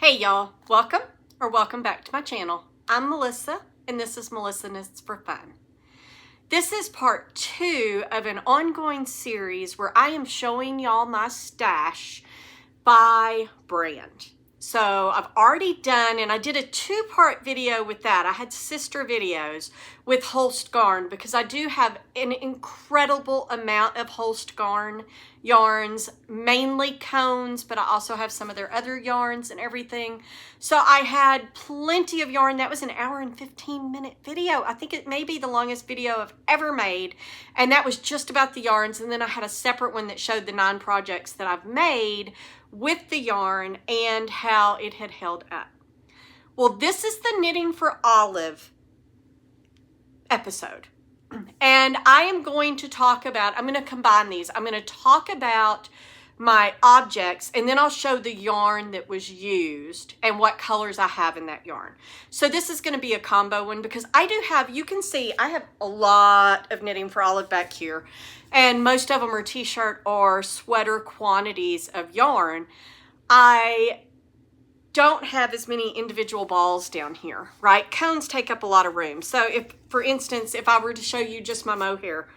Hey y'all, welcome back to my channel. I'm Melissa and this is Melissa Knits for Fun. This is part 2 of an ongoing series where I am showing y'all my stash by brand. So I've already done, and I did a 2-part video with that. I had sister videos with Holst Garn because I do have an incredible amount of Holst Garn yarns, mainly cones, but I also have some of their other yarns and everything. So I had plenty of yarn. That was an 1 hour and 15-minute video. I think it may be the longest video I've ever made, and that was just about the yarns. And then I had a separate one that showed the 9 projects that I've made with the yarn and how it had held up. Well, this is the Knitting for Olive episode. And I am going to talk about, I'm going to combine these. I'm going to talk about my objects, and then I'll show the yarn that was used and what colors I have in that yarn. So this is going to be a combo one because I do have, you can see, I have a lot of Knitting for Olive back here. And most of them are t-shirt or sweater quantities of yarn. I don't have as many individual balls down here, right? Cones take up a lot of room. So if, for instance, if I were to show you just my mohair,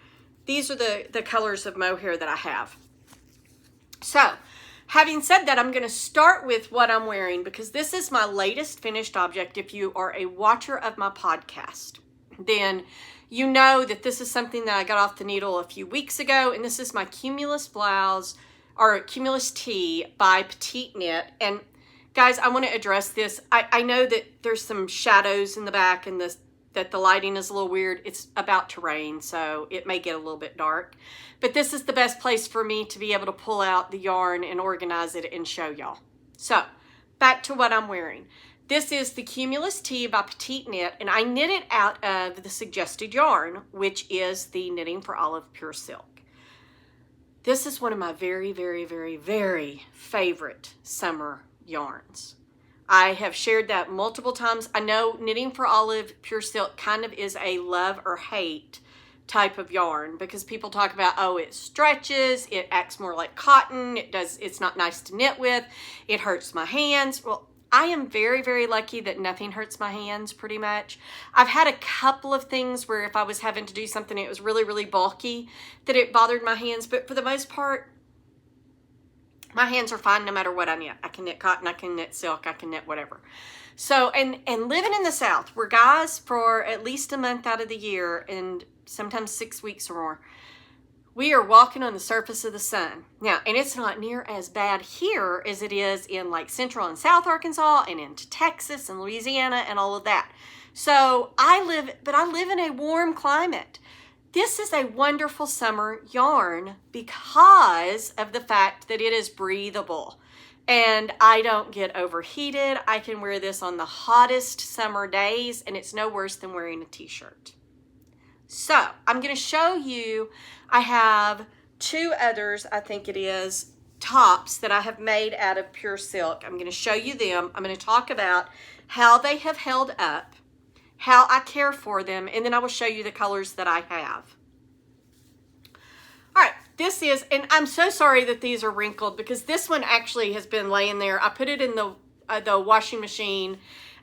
these are the colors of mohair that I have. So having said that, I'm going to start with what I'm wearing because this is my latest finished object. If you are a watcher of my podcast, then you know that this is something that I got off the needle a few weeks ago, and this is my Cumulus blouse, or Cumulus tee by Petite Knit. And guys, I want to address this. I know that there's some shadows in the back and that the lighting is a little weird. It's about to rain, so it may get a little bit dark. But this is the best place for me to be able to pull out the yarn and organize it and show y'all. So, back to what I'm wearing. This is the Cumulus tee by Petite Knit, and I knit it out of the suggested yarn, which is the Knitting for Olive Pure Silk. This is one of my very, very, very, very favorite summer yarns. I have shared that multiple times. I know Knitting for Olive Pure Silk kind of is a love or hate type of yarn because people talk about, oh, it stretches, it acts more like cotton, it's not nice to knit with, it hurts my hands. Well, I am very, very lucky that nothing hurts my hands pretty much. I've had a couple of things where if I was having to do something it was really, really bulky that it bothered my hands, but for the most part, my hands are fine no matter what I knit. I can knit cotton, I can knit silk, I can knit whatever. So, and living in the South, where guys for at least a month out of the year and sometimes 6 weeks or more, we are walking on the surface of the sun. Now, and it's not near as bad here as it is in like Central and South Arkansas and into Texas and Louisiana and all of that. So I live in a warm climate. This is a wonderful summer yarn because of the fact that it is breathable and I don't get overheated. I can wear this on the hottest summer days and it's no worse than wearing a t-shirt. So I'm going to show you, I have 2 others, I think it is, tops that I have made out of pure silk. I'm going to show you them. I'm going to talk about how they have held up, how I care for them, and then I will show you the colors that I have. All right, this is, and I'm so sorry that these are wrinkled because this one actually has been laying there. I put it in the washing machine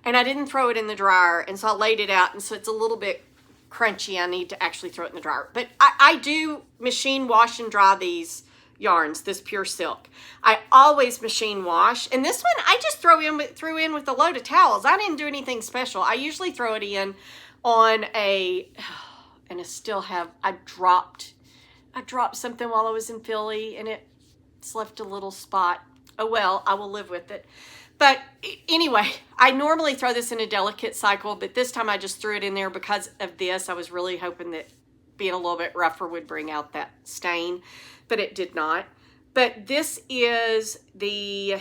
and I didn't throw it in the dryer, and so I laid it out, and so it's a little bit crunchy. I need to actually throw it in the dryer. But I do machine wash and dry these yarns, this pure silk. I always machine wash. And this one I just threw in with a load of towels. I didn't do anything special. I usually throw it in on and I still have, I dropped something while I was in Philly and it's left a little spot. Oh well, I will live with it. But anyway, I normally throw this in a delicate cycle, but this time I just threw it in there because of this. I was really hoping that being a little bit rougher would bring out that stain, but it did not. But this is I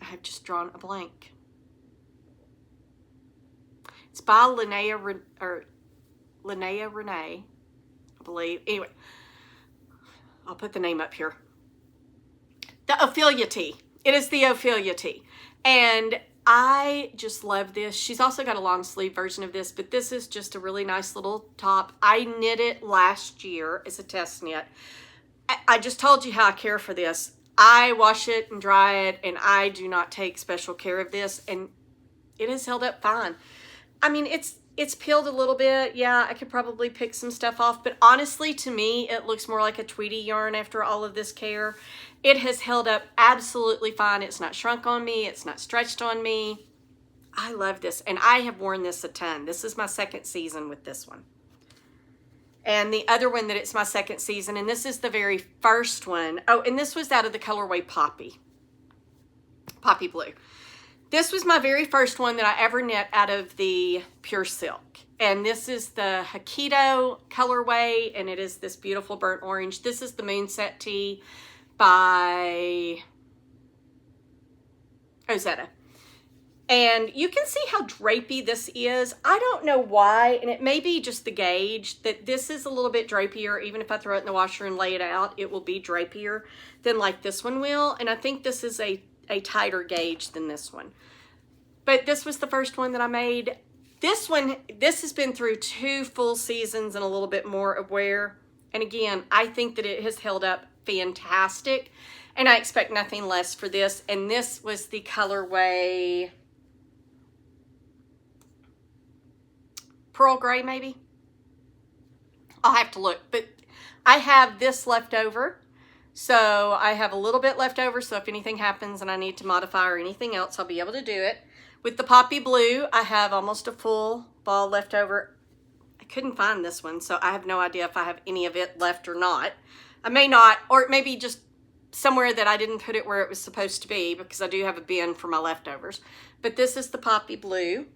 have just drawn a blank. It's by Linnea Renee, I believe. Anyway, I'll put the name up here. The Ophelia tee. It is the Ophelia tee. And I just love this. She's also got a long sleeve version of this, but this is just a really nice little top. I knit it last year as a test knit. I just told you how I care for this. I wash it and dry it, and I do not take special care of this, and it has held up fine. I mean, it's peeled a little bit. Yeah, I could probably pick some stuff off, but honestly, to me, it looks more like a Tweety yarn after all of this care. It has held up absolutely fine. It's not shrunk on me. It's not stretched on me. I love this, and I have worn this a ton. This is my second season with this one. And the other one that it's my second season, and this is the very first one. Oh, and this was out of the colorway Poppy Blue. This was my very first one that I ever knit out of the Pure Silk. And this is the Hakito colorway, and it is this beautiful burnt orange. This is the Moonset Tee by Ozetta. And you can see how drapey this is. I don't know why, and it may be just the gauge, that this is a little bit drapier. Even if I throw it in the washer and lay it out, it will be drapier than like this one will. And I think this is a tighter gauge than this one. But this was the first one that I made. This one, this has been through 2 full seasons and a little bit more of wear. And again, I think that it has held up fantastic. And I expect nothing less for this. And this was the colorway Pearl Gray, maybe? I'll have to look. But I have this left over. So I have a little bit left over. So if anything happens and I need to modify or anything else, I'll be able to do it. With the Poppy Blue, I have almost a full ball left over. I couldn't find this one, so I have no idea if I have any of it left or not. I may not, or it may be just somewhere that I didn't put it where it was supposed to be, because I do have a bin for my leftovers. But this is the Poppy Blue.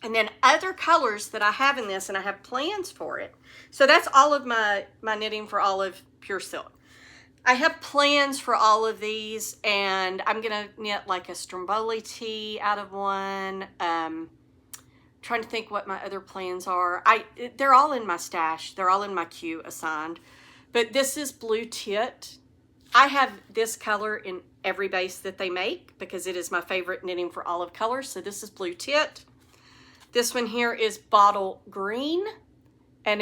And then other colors that I have in this, and I have plans for it. So that's all of my knitting for all of Pure Silk. I have plans for all of these, and I'm going to knit like a Stromboli tee out of one. Trying to think what my other plans are. They're all in my stash. They're all in my queue assigned. But this is Blue Tit. I have this color in every base that they make because it is my favorite knitting for olive colors. So this is Blue Tit. This one here is Bottle Green, and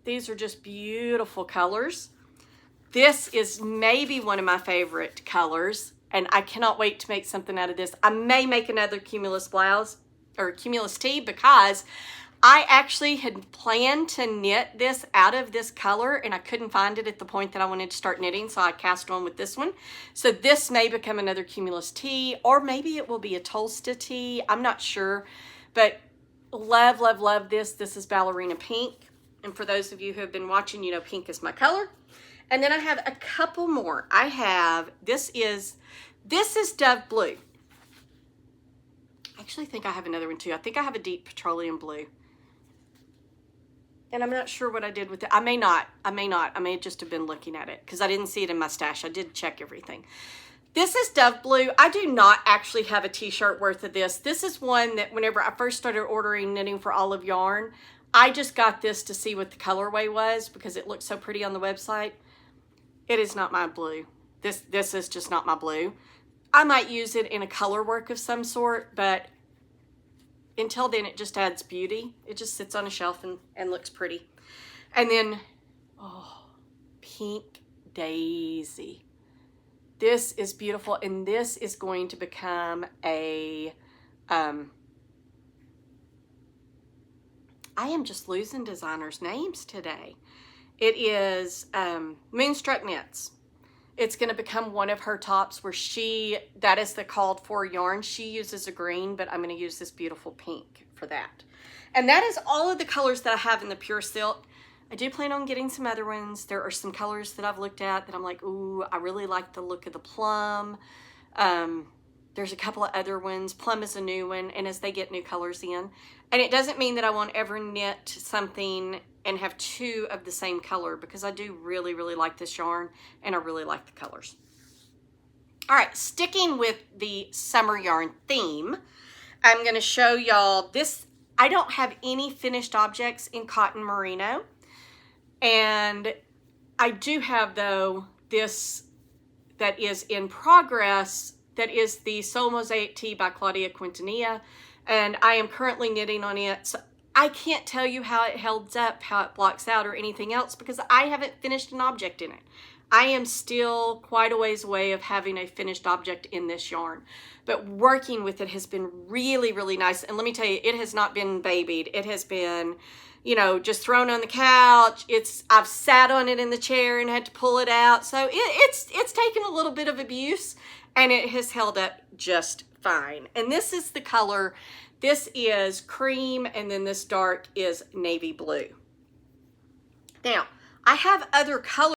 these are just beautiful colors. This is maybe one of my favorite colors, and I cannot wait to make something out of this. I may make another Cumulus blouse or Cumulus tee because I actually had planned to knit this out of this color, and I couldn't find it at the point that I wanted to start knitting, so I cast on with this one. So this may become another Cumulus tee, or maybe it will be a Tolsta tee. I'm not sure, but love, love, love this. This is Ballerina Pink, and for those of you who have been watching, you know pink is my color. And then I have a couple more. I have, this is Dove Blue. I actually think I have another one too. I think I have a Deep Petroleum Blue. And I'm not sure what I did with it. I may not. I may just have been looking at it because I didn't see it in my stash. I did check everything. This is Dove Blue. I do not actually have a t-shirt worth of this. This is one that whenever I first started ordering knitting for Olive Yarn, I just got this to see what the colorway was because it looked so pretty on the website. It is not my blue. This is just not my blue. I might use it in a color work of some sort, but until then it just adds beauty. It just sits on a shelf and looks pretty. And then, oh, Pink Daisy. This is beautiful, and this is going to become a, I am just losing designers' names today. It is Moonstruck Knits. It's going to become one of her tops where that is the called for yarn. She uses a green, but I'm going to use this beautiful pink for that. And that is all of the colors that I have in the Pure Silk. I do plan on getting some other ones. There are some colors that I've looked at that I'm like, ooh, I really like the look of the plum. There's a couple of other ones. Plum is a new one, and as they get new colors in. And it doesn't mean that I won't ever knit something and have 2 of the same color because I do really, really like this yarn and I really like the colors. All right, sticking with the summer yarn theme, I'm going to show y'all this. I don't have any finished objects in cotton merino, and I do have, though, this that is in progress. That is the Soul Mosaic Tee by Claudia Quintanilla, and I am currently knitting on it. So I can't tell you how it holds up, how it blocks out, or anything else because I haven't finished an object in it. I am still quite a ways away of having a finished object in this yarn, but working with it has been really, really nice. And let me tell you, it has not been babied. It has been, you know, just thrown on the couch. I've sat on it in the chair and had to pull it out. So it's taken a little bit of abuse, and it has held up just fine. And this is the color. This is cream, and then this dark is navy blue. Now, I have other colors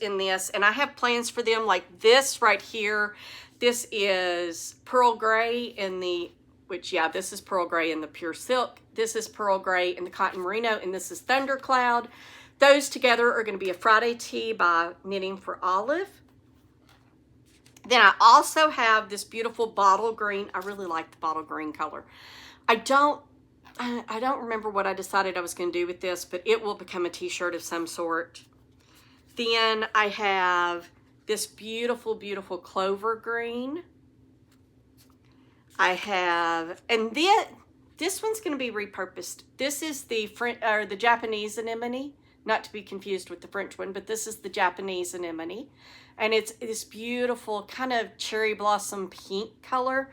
in this, and I have plans for them, like this right here. This is pearl gray in the, this is pearl gray in the pure silk. This is pearl gray in the cotton merino, and this is thundercloud. Those together are going to be a Friday tee by Knitting for Olive. Then I also have this beautiful bottle green. I really like the bottle green color. I don't remember what I decided I was going to do with this, but it will become a t-shirt of some sort. Then I have this beautiful, beautiful clover green. I have, and this one's going to be repurposed. This is the Japanese anemone, not to be confused with the French one, but this is the Japanese anemone. And it's this beautiful kind of cherry blossom pink color.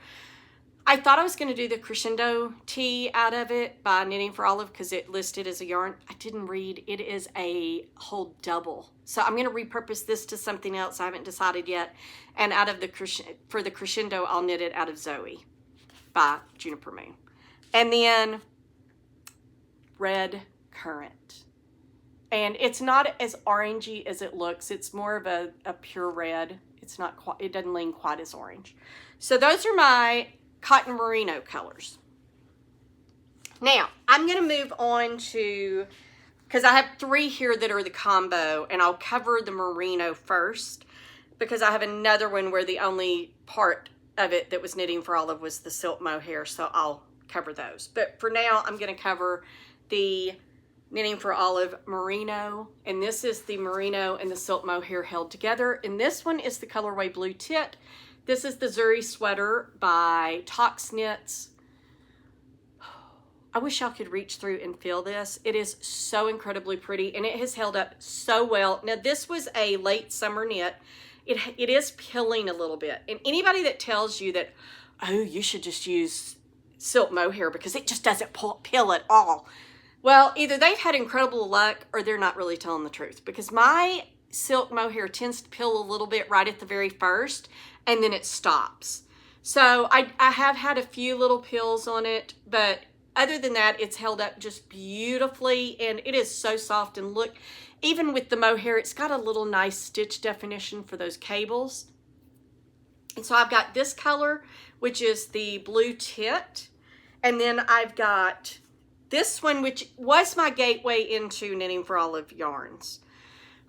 I thought I was going to do the crescendo tee out of it by Knitting for Olive because it listed as a yarn. I didn't read. It is a whole double. So I'm going to repurpose this to something else. I haven't decided yet. And out of for the crescendo, I'll knit it out of Zoe by Juniper Moon. And then red currant. And it's not as orangey as it looks. It's more of a pure red. It's not quite, it doesn't lean quite as orange. So those are my cotton merino colors. Now, I'm going to move on to, because I have 3 here that are the combo, and I'll cover the merino first, because I have another one where the only part of it that was Knitting for Olive was the silk mohair, so I'll cover those. But for now, I'm going to cover the Knitting for Olive merino, and this is the merino and the silk mohair held together. And this one is the colorway Blue Tit. This is the Zuri sweater by Tox Knits. I wish I could reach through and feel this. It is so incredibly pretty, and it has held up so well. Now, this was a late summer knit. It is pilling a little bit, and anybody that tells you that, oh, you should just use silk mohair because it just doesn't pill at all, well, either they've had incredible luck or they're not really telling the truth, because my silk mohair tends to pill a little bit right at the very first, and then it stops. So I have had a few little pills on it, but other than that, it's held up just beautifully, and it is so soft. And look, even with the mohair, it's got a little nice stitch definition for those cables. And so I've got this color, which is the Blue Tit, and then I've got this one, which was my gateway into Knitting for Olive yarns.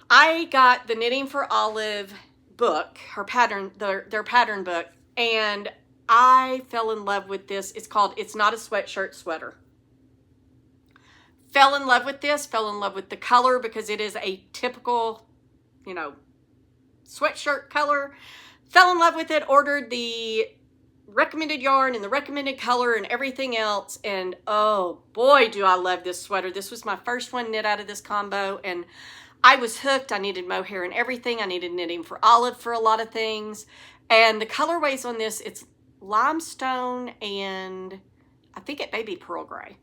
I got the Knitting for Olive book, her pattern, their pattern book, and I fell in love with this. It's called It's Not a Sweatshirt Sweater. Fell in love with this, fell in love with the color because it is a typical, you know, sweatshirt color. Fell in love with it, ordered the recommended yarn and the recommended color and everything else, and oh boy, do I love this sweater. This was my first one knit out of this combo, and I was hooked. I needed mohair and everything. I needed Knitting for Olive for a lot of things, and the colorways on this, it's limestone and I think it may be pearl gray.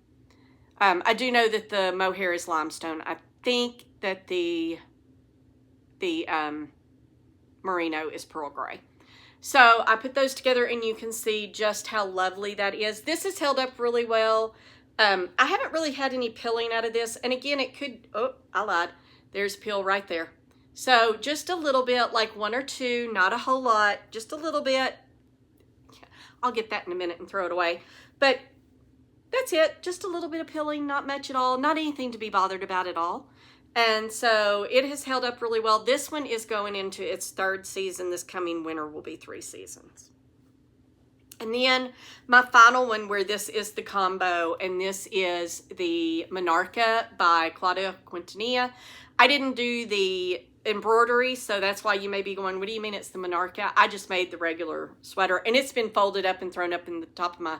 I do know that the mohair is limestone. I think that the merino is pearl gray. So I put those together, and you can see just how lovely that is. This has held up really well. I haven't really had any pilling out of this. And again, it could, oh, I lied. There's pill right there. So just a little bit, like 1 or 2, not a whole lot, just a little bit. I'll get that in a minute and throw it away. But that's it, just a little bit of pilling, not much at all, not anything to be bothered about at all. And so it has held up really well. This one is going into its 3rd season. This coming winter will be 3 seasons. And then my final one, where this is the combo, and this is the Monarca by Claudia Quintanilla. I didn't do the embroidery, so that's why you may be going, what do you mean it's the Monarca? I just made the regular sweater, and it's been folded up and thrown up in the top of my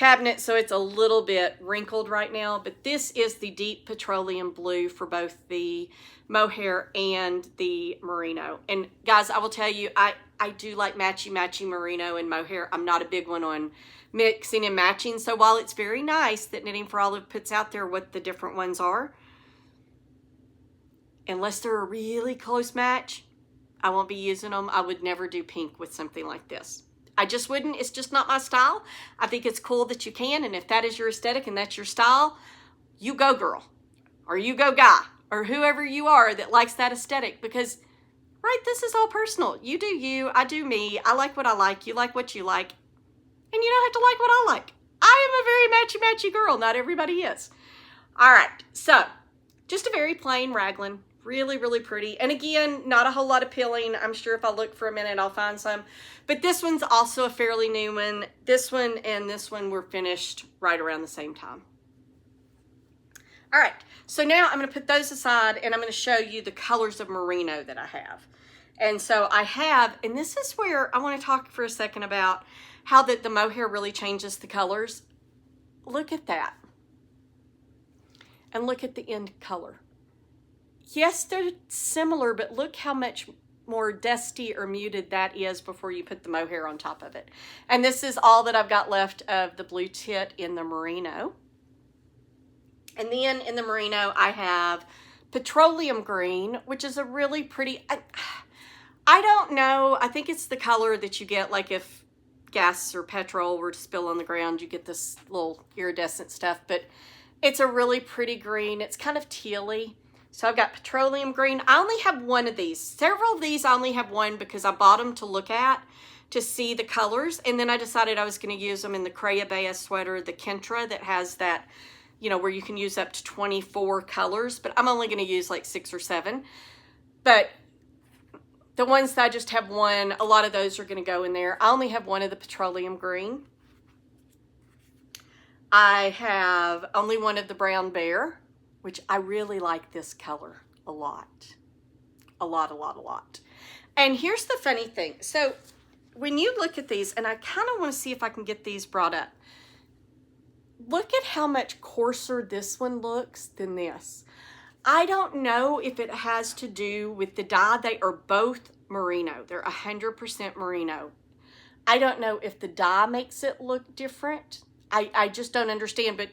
cabinet, so it's a little bit wrinkled right now, but this is the deep petroleum blue for both the mohair and the merino. And guys, I will tell you, I do like matchy merino and mohair. I'm not a big one on mixing and matching, so while it's very nice that Knitting for Olive puts out there what the different ones are, unless they're a really close match, I won't be using them. I would never do pink with something like this. I just wouldn't. It's just not my style. I think it's cool that you can, and if that is your aesthetic and that's your style, you go girl, or you go guy, or whoever you are that likes that aesthetic, because, right, this is all personal. You do you, I do me. I like what I like, you like what you like, and you don't have to like what I like. I am a very matchy girl. Not everybody is. All right, so just a very plain raglan. Really, really pretty. And again, not a whole lot of pilling. I'm sure if I look for a minute, I'll find some. But this one's also a fairly new one. This one and this one were finished right around the same time. All right, so now I'm going to put those aside and I'm going to show you the colors of merino that I have. And so I have, and this is where I want to talk for a second about how the mohair really changes the colors. Look at that. And look at the end color. Yes, they're similar, but look how much more dusty or muted that is before you put the mohair on top of it. And this is all that I've got left of the blue tit in the merino. And then in the merino, I have petroleum green, which is a really pretty, I don't know, I think it's the color that you get, like if gas or petrol were to spill on the ground, you get this little iridescent stuff, but it's a really pretty green. It's kind of tealy. So I've got petroleum green. I only have one of these. Several of these I only have one because I bought them to look at, to see the colors. And then I decided I was going to use them in the Crayabea sweater, the Kentra, that has that, you know, where you can use up to 24 colors. But I'm only going to use like 6 or 7. But the ones that I just have one, a lot of those are going to go in there. I only have one of the petroleum green. I have only one of the brown bear, which I really like this color a lot. A lot. And here's the funny thing. So when you look at these, and I kind of want to see if I can get these brought up. Look at how much coarser this one looks than this. I don't know if it has to do with the dye. They are both merino. They're 100% merino. I don't know if the dye makes it look different. I just don't understand, but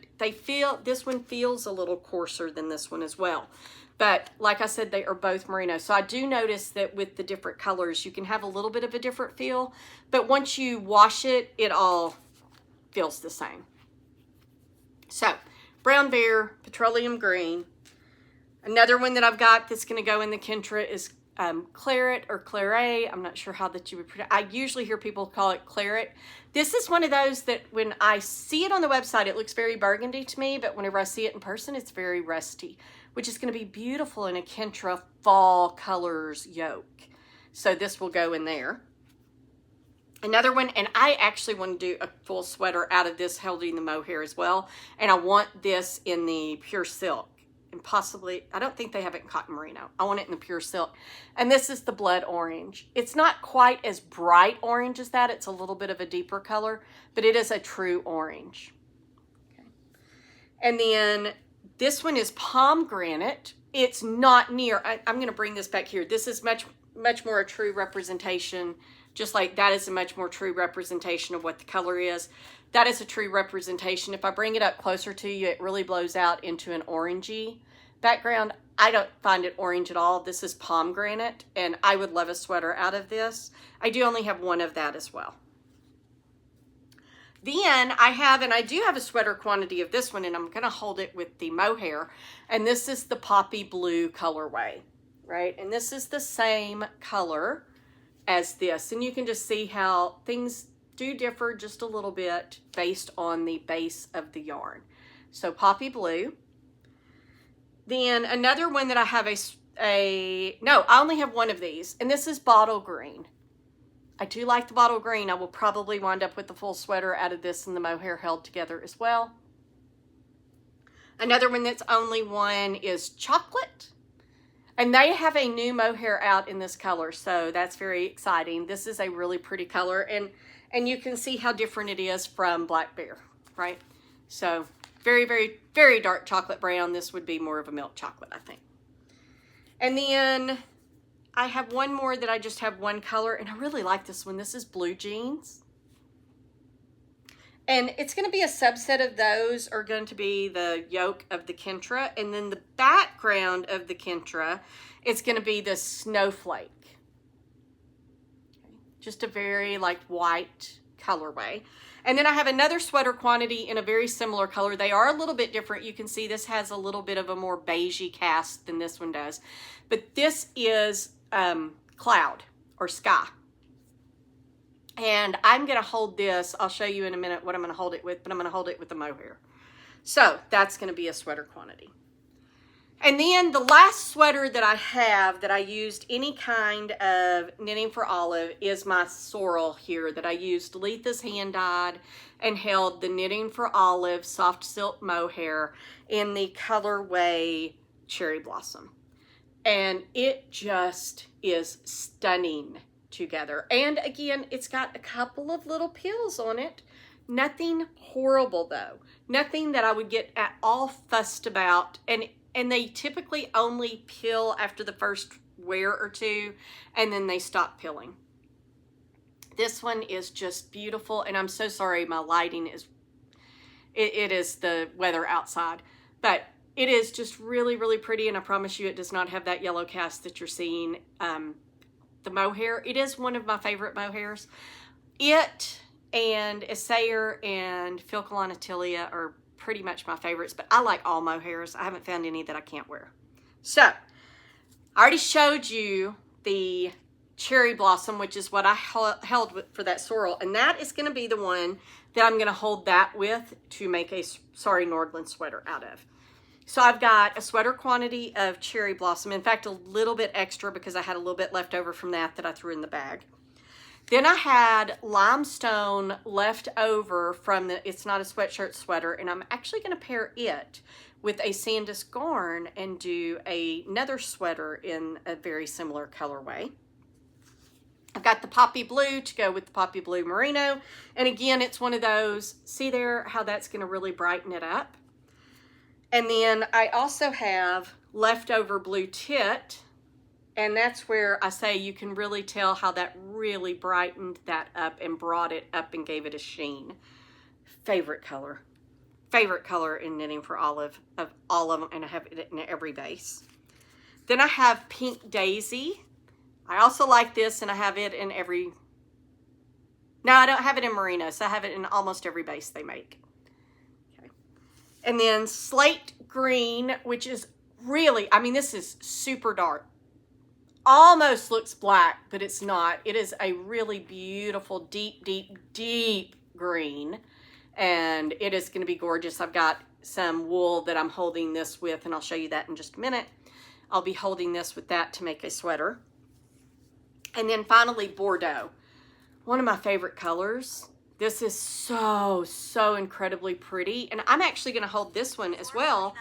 this one feels a little coarser than this one as well. But like I said, they are both merino. So I do notice that with the different colors, you can have a little bit of a different feel, but once you wash it, it all feels the same. So brown bear, petroleum green. Another one that I've got that's going to go in the Kentra is claret or claret. I'm not sure how that you would pronounce. I usually hear people call it claret. This is one of those that when I see it on the website, it looks very burgundy to me, but whenever I see it in person, it's very rusty, which is going to be beautiful in a Kentra fall colors yoke. So this will go in there. Another one, and I actually want to do a full sweater out of this holding the mohair as well, and I want this in the pure silk. And possibly, I don't think they have it in cotton merino. I want it in the pure silk. And this is the blood orange. It's not quite as bright orange as that. It's a little bit of a deeper color, but it is a true orange. Okay. And then this one is pomegranate. It's not near, I'm going to bring this back here. This is much more a true representation, just like that is a much more true representation of what the color is. That is a true representation. If I bring it up closer to you, it really blows out into an orangey background. I don't find it orange at all. This is pomegranate, and I would love a sweater out of this. I do only have one of that as well. Then I do have a sweater quantity of this one, and I'm going to hold it with the mohair. And this is the poppy blue colorway, right? And this is the same color as this. And you can just see how things do differ just a little bit based on the base of the yarn. So poppy blue. Then another one that I have no, I only have one of these, and this is bottle green. I do like the bottle green. I will probably wind up with the full sweater out of this and the mohair held together as well. Another one that's only one is chocolate. And they have a new mohair out in this color, so that's very exciting. This is a really pretty color, and you can see how different it is from Black Bear. right? So very, very, very dark chocolate brown. This would be more of a milk chocolate, I think. And then I have one more that I just have one color, and I really like this one. This is blue jeans. And it's going to be a subset of those are going to be the yoke of the Kentra. And then the background of the Kentra is going to be the snowflake. Okay. Just a very like white colorway. And then I have another sweater quantity in a very similar color. They are a little bit different. You can see this has a little bit of a more beigey cast than this one does. But this is cloud or sky. And I'm going to hold this. I'll show you in a minute what I'm going to hold it with, but I'm going to hold it with the mohair. So that's going to be a sweater quantity. And then the last sweater that I have that I used any kind of knitting for olive is my sorrel here that I used Letha's hand dyed and held the knitting for olive soft silk mohair in the colorway cherry blossom. And it just is stunning together. And again, it's got a couple of little pills on it. Nothing horrible though. Nothing that I would get at all fussed about. And they typically only pill after the first wear or two, and then they stop pilling. This one is just beautiful, and I'm so sorry my lighting is, it is the weather outside, but it is just really, really pretty, and I promise you it does not have that yellow cast that you're seeing. The mohair, it is one of my favorite mohairs. It and Essayer and Philcolonatilia are pretty much my favorites, but I like all mohairs. I haven't found any that I can't wear. So, I already showed you the cherry blossom, which is what I held with for that sorrel, and that is going to be the one that I'm going to hold that with to make a Sorry Nordland sweater out of. So I've got a sweater quantity of cherry blossom. In fact, a little bit extra because I had a little bit left over from that I threw in the bag. Then I had limestone left over from the It's Not a Sweatshirt sweater, and I'm actually going to pair it with a Sandus garn and do another sweater in a very similar colorway. I've got the poppy blue to go with the poppy blue merino. And again, it's one of those, see there how that's going to really brighten it up. And then I also have leftover blue tit, and that's where I say you can really tell how that really brightened that up and brought it up and gave it a sheen. Favorite color in Knitting for Olive of all of them, and I have it in every base. Then I have Pink Daisy. I also like this, and I have it in every, no, I don't have it in merino, so I have it in almost every base they make. And then Slate Green, which is really, I mean, this is super dark. Almost looks black, but it's not. It is a really beautiful, deep, deep, deep green. And it is going to be gorgeous. I've got some wool that I'm holding this with, and I'll show you that in just a minute. I'll be holding this with that to make a sweater. And then finally, Bordeaux. One of my favorite colors. This is so, so incredibly pretty. And I'm actually going to hold this one as well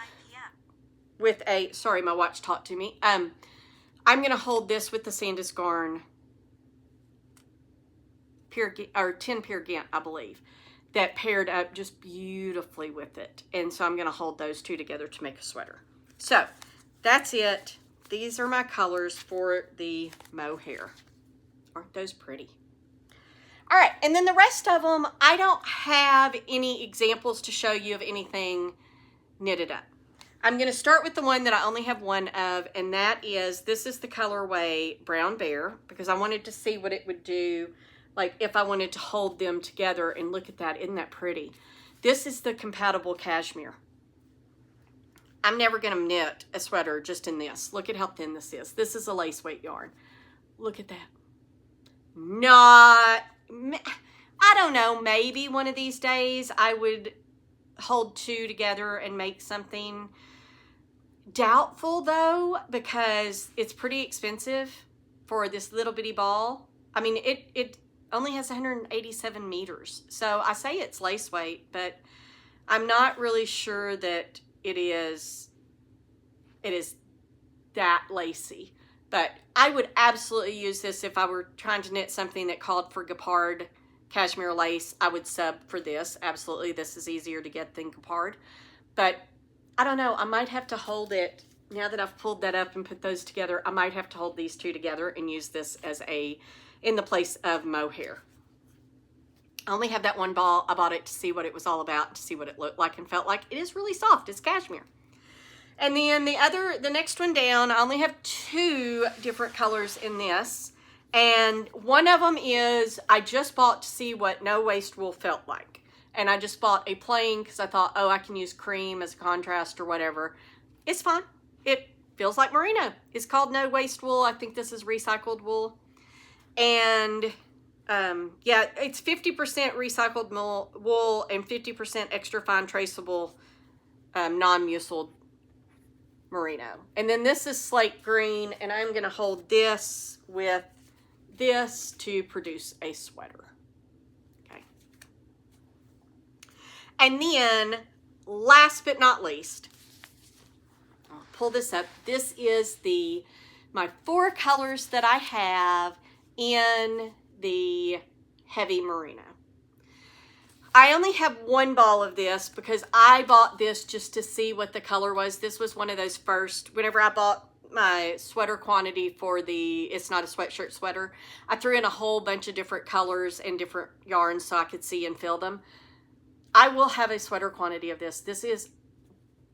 with a, sorry, my watch talked to me. I'm going to hold this with the Sandus garn Peer Gant, I believe, that paired up just beautifully with it. And so I'm going to hold those two together to make a sweater. So that's it. These are my colors for the mohair. Aren't those pretty? All right, and then the rest of them, I don't have any examples to show you of anything knitted up. I'm going to start with the one that I only have one of, and that is, this is the colorway Brown Bear, because I wanted to see what it would do, like if I wanted to hold them together, and look at that, isn't that pretty? This is the compatible cashmere. I'm never going to knit a sweater just in this. Look at how thin this is. This is a lace weight yarn. Look at that. Not, I don't know, maybe one of these days I would hold two together and make something. Doubtful though, because it's pretty expensive for this little bitty ball. I mean, it only has 187 meters. So I say it's lace weight, but I'm not really sure that it is that lacy. But I would absolutely use this if I were trying to knit something that called for Gapard cashmere lace, I would sub for this. Absolutely, this is easier to get than Capard. But I don't know, I might have to hold it, now that I've pulled that up and put those together, I might have to hold these two together and use this as in the place of mohair. I only have that one ball. I bought it to see what it was all about, to see what it looked like and felt like. It is really soft. It's cashmere. And then the next one down, I only have 2 different colors in this. And one of them is, I just bought to see what no waste wool felt like. And I just bought a plain because I thought, oh, I can use cream as a contrast or whatever. It's fine. It feels like merino. It's called no waste wool. I think this is recycled wool. And yeah, it's 50% recycled wool and 50% extra fine traceable non-muciled merino. And then this is slate green, and I'm going to hold this with this to produce a sweater. Okay. And then, last but not least, I'll pull this up. This is my 4 colors that I have in the heavy merino. I only have 1 ball of this because I bought this just to see what the color was. This was one of those first, whenever I bought my sweater quantity for the It's Not a Sweatshirt sweater, I threw in a whole bunch of different colors and different yarns so I could see and feel them. I will have a sweater quantity of this. This is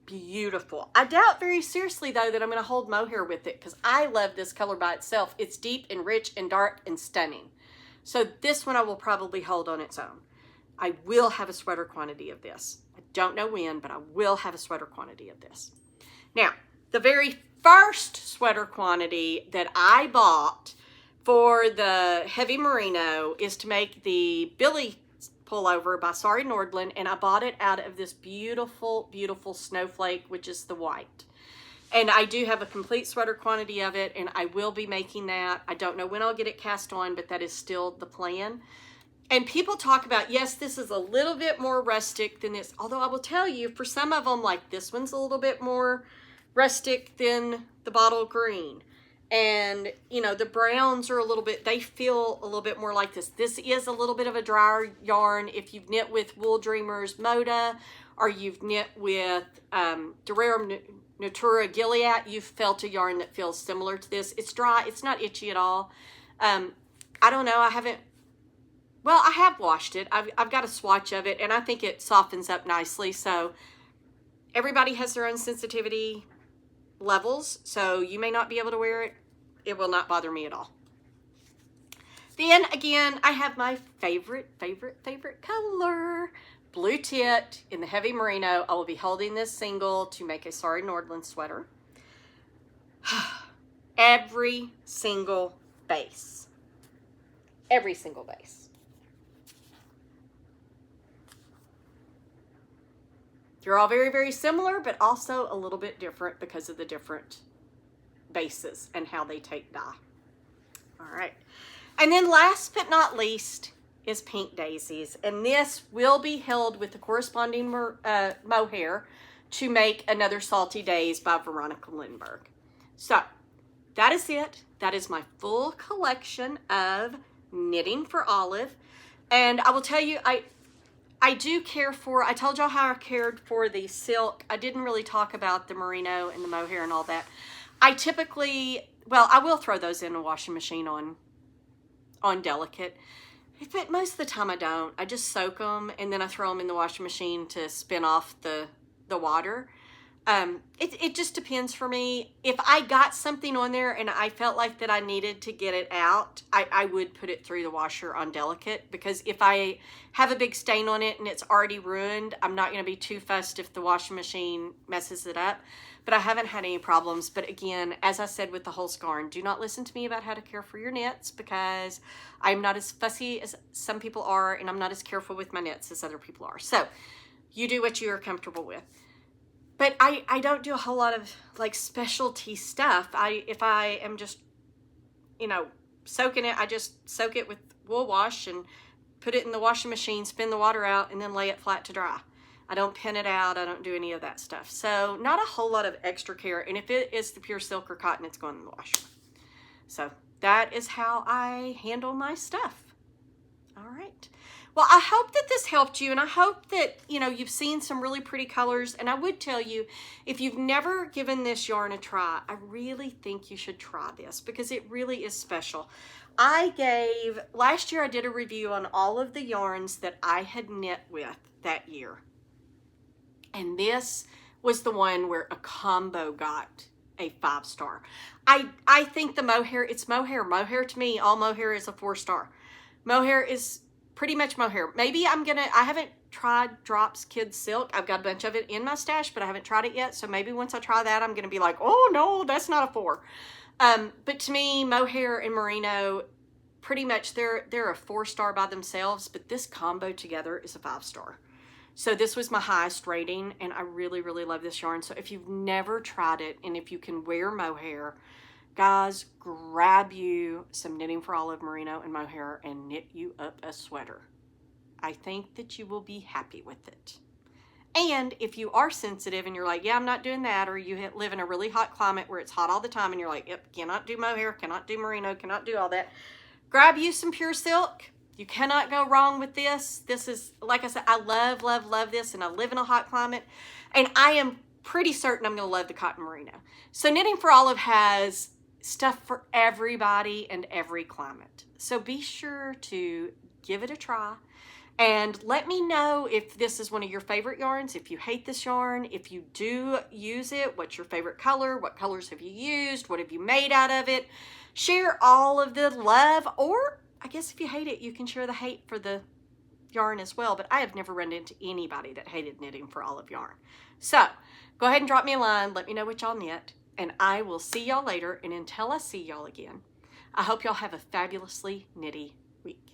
beautiful. I doubt very seriously though that I'm going to hold mohair with it because I love this color by itself. It's deep and rich and dark and stunning. So this one I will probably hold on its own. I will have a sweater quantity of this. I don't know when, but I will have a sweater quantity of this. Now, the very first sweater quantity that I bought for the heavy merino is to make the Billy pullover by Sari Nordland, and I bought it out of this beautiful, beautiful snowflake, which is the white. And I do have a complete sweater quantity of it, and I will be making that. I don't know when I'll get it cast on, but that is still the plan. And people talk about, yes, this is a little bit more rustic than this. Although I will tell you, for some of them, like this one's a little bit more rustic than the bottle green. And, you know, the browns are a little bit, they feel a little bit more like this. This is a little bit of a drier yarn. If you've knit with Wool Dreamers Moda, or you've knit with Durare Natura Gilead, you've felt a yarn that feels similar to this. It's dry. It's not itchy at all. I don't know. I have washed it. I've got a swatch of it, and I think it softens up nicely. So everybody has their own sensitivity levels, so you may not be able to wear it. It will not bother me at all. Then again, I have my favorite color, Blue Tit in the heavy merino. I will be holding this single to make a Sari Nordland sweater. Every single base. Every single base. They're all very, very similar, but also a little bit different because of the different bases and how they take dye. All right. And then last but not least is Pink Daisies. And this will be held with the corresponding mohair to make Another Salty Days by Veronica Lindbergh. So that is it. That is my full collection of knitting for Olive. And I will tell you, I do care for, I told y'all how I cared for the silk. I didn't really talk about the merino and the mohair and all that. I typically, well, I will throw those in a washing machine on delicate, but most of the time I don't. I just soak them and then I throw them in the washing machine to spin off the water. It just depends for me. If I got something on there and I felt like that I needed to get it out, I would put it through the washer on delicate, because if I have a big stain on it and it's already ruined, I'm not going to be too fussed if the washing machine messes it up. But I haven't had any problems. But again, as I said with the whole scarn, do not listen to me about how to care for your knits, because I'm not as fussy as some people are, and I'm not as careful with my knits as other people are. So you do what you are comfortable with. But I don't do a whole lot of like specialty stuff. If I am just, you know, soaking it, I just soak it with wool wash and put it in the washing machine, spin the water out, and then lay it flat to dry. I don't pin it out. I don't do any of that stuff. So not a whole lot of extra care. And if it is the pure silk or cotton, it's going in the washer. So that is how I handle my stuff. All right. Well, I hope that this helped you, and I hope that, you know, you've seen some really pretty colors. And I would tell you, if you've never given this yarn a try, I really think you should try this because it really is special. Last year I did a review on all of the yarns that I had knit with that year. And this was the one where a combo got a 5-star. I think the mohair, it's mohair. Mohair to me, all mohair is a 4-star. Mohair is pretty much mohair. Maybe I haven't tried Drops Kids Silk. I've got a bunch of it in my stash, but I haven't tried it yet. So maybe once I try that, I'm gonna be like, oh no, that's not a 4. But to me, mohair and merino, pretty much they're a 4-star by themselves, but this combo together is a 5-star. So this was my highest rating, and I really, really love this yarn. So if you've never tried it, and if you can wear mohair, guys, grab you some Knitting for Olive merino and mohair and knit you up a sweater. I think that you will be happy with it. And if you are sensitive and you're like, yeah, I'm not doing that, or you live in a really hot climate where it's hot all the time and you're like, yep, cannot do mohair, cannot do merino, cannot do all that, grab you some pure silk. You cannot go wrong with this. This is, like I said, I love, love, love this, and I live in a hot climate, and I am pretty certain I'm going to love the cotton merino. So Knitting for Olive has stuff for everybody and every climate. So be sure to give it a try, and let me know if this is one of your favorite yarns, if you hate this yarn, if you do use it, what's your favorite color, what colors have you used, what have you made out of it. Share all of the love, or I guess if you hate it, you can share the hate for the yarn as well, but I have never run into anybody that hated Knitting for Olive yarn. So go ahead and drop me a line. Let me know what y'all knit, and I will see y'all later. And until I see y'all again, I hope y'all have a fabulously knitty week.